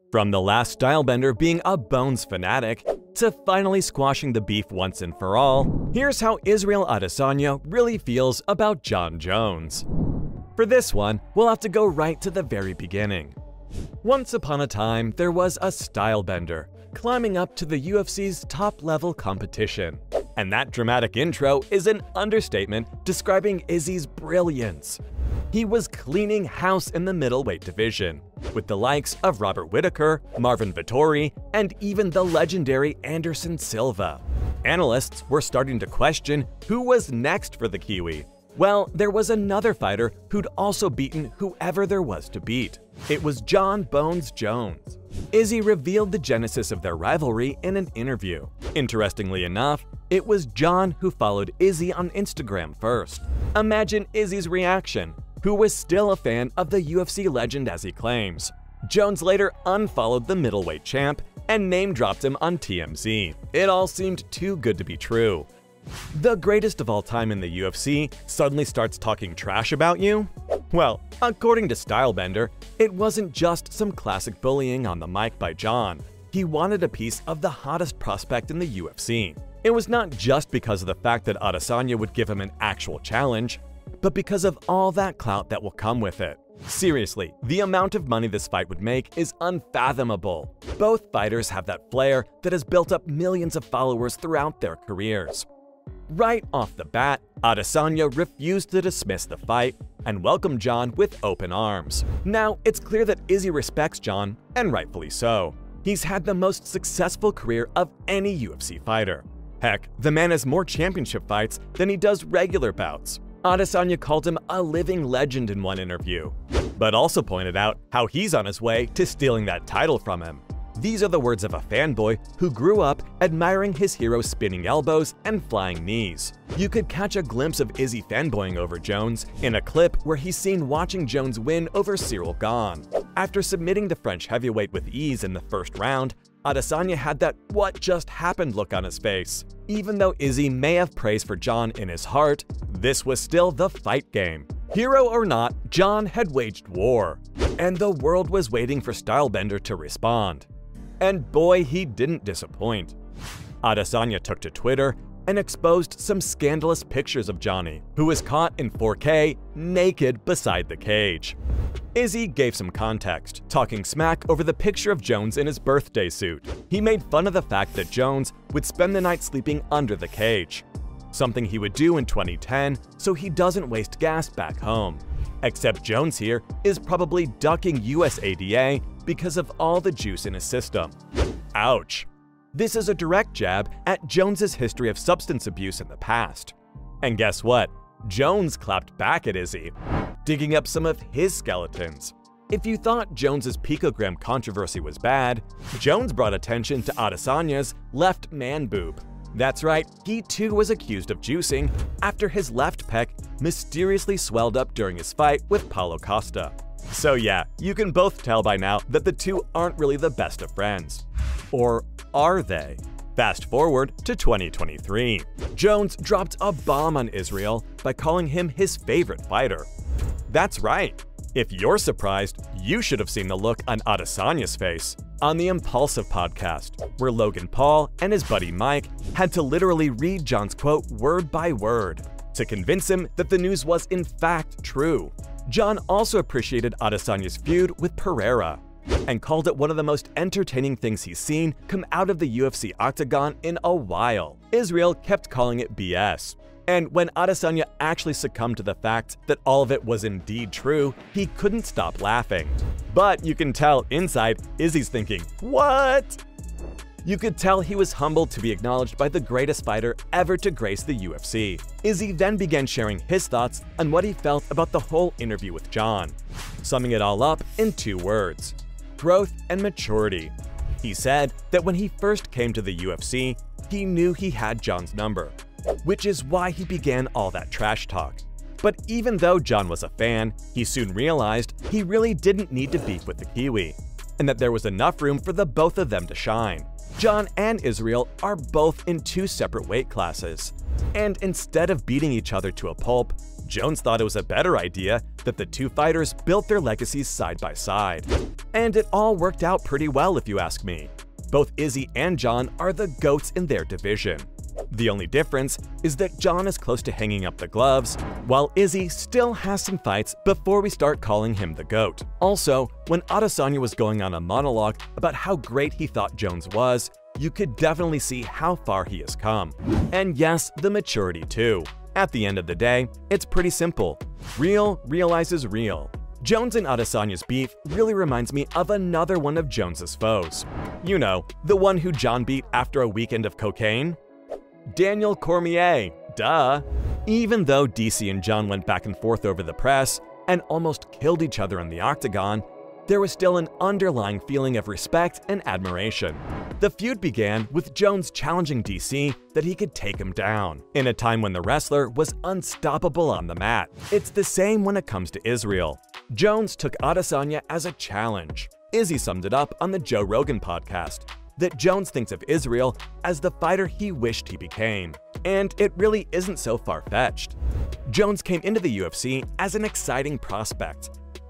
From the last stylebender being a Bones fanatic, to finally squashing the beef once and for all, here's how Israel Adesanya really feels about Jon Jones. For this one, we'll have to go right to the very beginning. Once upon a time, there was a stylebender climbing up to the UFC's top-level competition. And that dramatic intro is an understatement describing Izzy's brilliance. He was cleaning house in the middleweight division, with the likes of Robert Whittaker, Marvin Vettori, and even the legendary Anderson Silva. Analysts were starting to question who was next for the Kiwi. Well, there was another fighter who'd also beaten whoever there was to beat. It was Jon "Bones" Jones. Izzy revealed the genesis of their rivalry in an interview. Interestingly enough, it was Jon who followed Izzy on Instagram first. Imagine Izzy's reaction, who was still a fan of the UFC legend as he claims. Jones later unfollowed the middleweight champ and name-dropped him on TMZ. It all seemed too good to be true. The greatest of all time in the UFC suddenly starts talking trash about you? Well, according to Stylebender, it wasn't just some classic bullying on the mic by Jon. He wanted a piece of the hottest prospect in the UFC. It was not just because of the fact that Adesanya would give him an actual challenge, but because of all that clout that will come with it. Seriously, the amount of money this fight would make is unfathomable. Both fighters have that flair that has built up millions of followers throughout their careers. Right off the bat, Adesanya refused to dismiss the fight and welcomed Jon with open arms. Now, it's clear that Izzy respects Jon, and rightfully so. He's had the most successful career of any UFC fighter. Heck, the man has more championship fights than he does regular bouts. Adesanya called him a living legend in one interview, but also pointed out how he's on his way to stealing that title from him. These are the words of a fanboy who grew up admiring his hero's spinning elbows and flying knees. You could catch a glimpse of Izzy fanboying over Jones in a clip where he's seen watching Jones win over Cyril Gane. After submitting the French heavyweight with ease in the first round, Adesanya had that "what just happened" look on his face. Even though Izzy may have praise for Jon in his heart, this was still the fight game. Hero or not, Jon had waged war, and the world was waiting for Stylebender to respond. And boy, he didn't disappoint. Adesanya took to Twitter and exposed some scandalous pictures of Johnny, who was caught in 4K naked beside the cage. Izzy gave some context, talking smack over the picture of Jones in his birthday suit. He made fun of the fact that Jones would spend the night sleeping under the cage, something he would do in 2010 so he doesn't waste gas back home. Except Jones here is probably ducking USADA because of all the juice in his system. Ouch. This is a direct jab at Jones's history of substance abuse in the past. And guess what? Jones clapped back at Izzy, digging up some of his skeletons. If you thought Jones's picogram controversy was bad, Jones brought attention to Adesanya's left man boob. That's right, he too was accused of juicing after his left pec mysteriously swelled up during his fight with Paulo Costa. So yeah, you can both tell by now that the two aren't really the best of friends. Or are they? Fast forward to 2023. Jones dropped a bomb on Israel by calling him his favorite fighter. That's right. If you're surprised, you should have seen the look on Adesanya's face on the Impulsive podcast, where Logan Paul and his buddy Mike had to literally read Jon's quote word by word to convince him that the news was in fact true. Jon also appreciated Adesanya's feud with Pereira and called it one of the most entertaining things he's seen come out of the UFC octagon in a while. Israel kept calling it BS. And when Adesanya actually succumbed to the fact that all of it was indeed true, he couldn't stop laughing. But you can tell inside, Izzy's thinking, what? You could tell he was humbled to be acknowledged by the greatest fighter ever to grace the UFC. Izzy then began sharing his thoughts on what he felt about the whole interview with Jon, summing it all up in 2 words: growth and maturity. He said that when he first came to the UFC, he knew he had Jon's number, which is why he began all that trash talk. But even though Jon was a fan, he soon realized he really didn't need to beef with the Kiwi, and that there was enough room for the both of them to shine. Jon and Israel are both in 2 separate weight classes, and instead of beating each other to a pulp, Jones thought it was a better idea that the two fighters built their legacies side by side. And it all worked out pretty well if you ask me. Both Izzy and Jon are the GOATs in their division. The only difference is that Jon is close to hanging up the gloves, while Izzy still has some fights before we start calling him the GOAT. Also, when Adesanya was going on a monologue about how great he thought Jones was, you could definitely see how far he has come. And yes, the maturity too. At the end of the day, it's pretty simple. Real realizes real. Jones and Adesanya's beef really reminds me of another one of Jones's foes. You know, the one who Jon beat after a weekend of cocaine? Daniel Cormier, duh! Even though DC and Jon went back and forth over the press and almost killed each other in the octagon, there was still an underlying feeling of respect and admiration. The feud began with Jones challenging DC that he could take him down, in a time when the wrestler was unstoppable on the mat. It's the same when it comes to Israel. Jones took Adesanya as a challenge. Izzy summed it up on the Joe Rogan podcast, that Jones thinks of Israel as the fighter he wished he became. And it really isn't so far-fetched. Jones came into the UFC as an exciting prospect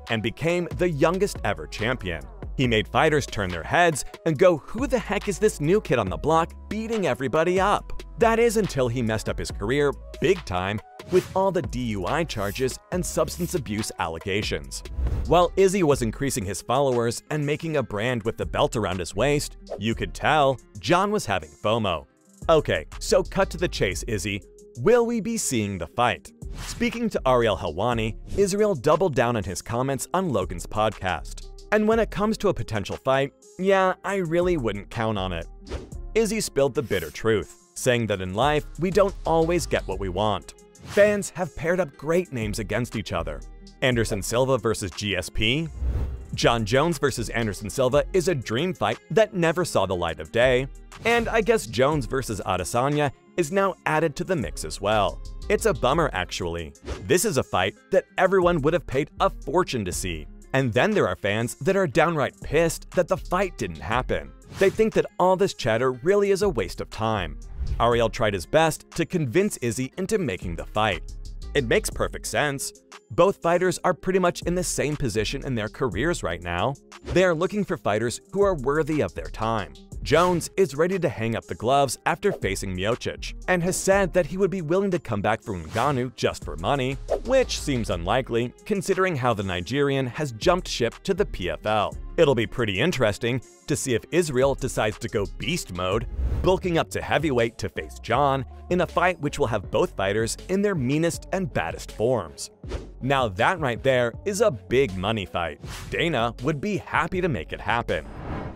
and became the youngest ever champion. He made fighters turn their heads and go, "Who the heck is this new kid on the block beating everybody up?" That is until he messed up his career big time with all the DUI charges and substance abuse allegations. While Izzy was increasing his followers and making a brand with the belt around his waist, you could tell Jon was having FOMO. Okay, so cut to the chase, Izzy. Will we be seeing the fight? Speaking to Ariel Helwani, Israel doubled down on his comments on Logan's podcast. And when it comes to a potential fight, yeah, I really wouldn't count on it. Izzy spilled the bitter truth, saying that in life, we don't always get what we want. Fans have paired up great names against each other. Anderson Silva versus GSP? Jon Jones versus Anderson Silva is a dream fight that never saw the light of day. And I guess Jones versus Adesanya is now added to the mix as well. It's a bummer, actually. This is a fight that everyone would have paid a fortune to see. And then there are fans that are downright pissed that the fight didn't happen. They think that all this chatter really is a waste of time. Ariel tried his best to convince Izzy into making the fight. It makes perfect sense. Both fighters are pretty much in the same position in their careers right now. They are looking for fighters who are worthy of their time. Jones is ready to hang up the gloves after facing Miocic, and has said that he would be willing to come back from Ngannou just for money, which seems unlikely considering how the Nigerian has jumped ship to the PFL. It'll be pretty interesting to see if Israel decides to go beast mode, bulking up to heavyweight to face Jon, in a fight which will have both fighters in their meanest and baddest forms. Now that right there is a big money fight. Dana would be happy to make it happen.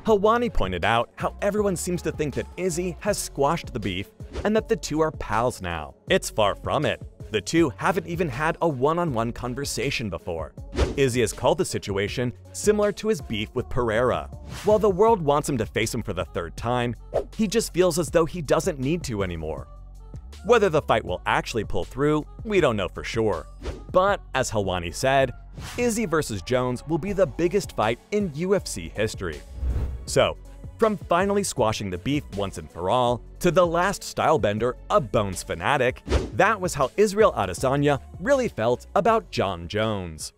Helwani pointed out how everyone seems to think that Izzy has squashed the beef and that the two are pals now. It's far from it. The two haven't even had a one-on-one conversation before. Izzy has called the situation similar to his beef with Pereira. While the world wants him to face him for the third time, he just feels as though he doesn't need to anymore. Whether the fight will actually pull through, we don't know for sure. But as Helwani said, Izzy versus Jones will be the biggest fight in UFC history. So, from finally squashing the beef once and for all, to the last stylebender, a Bones fanatic, that was how Israel Adesanya really felt about Jon Jones.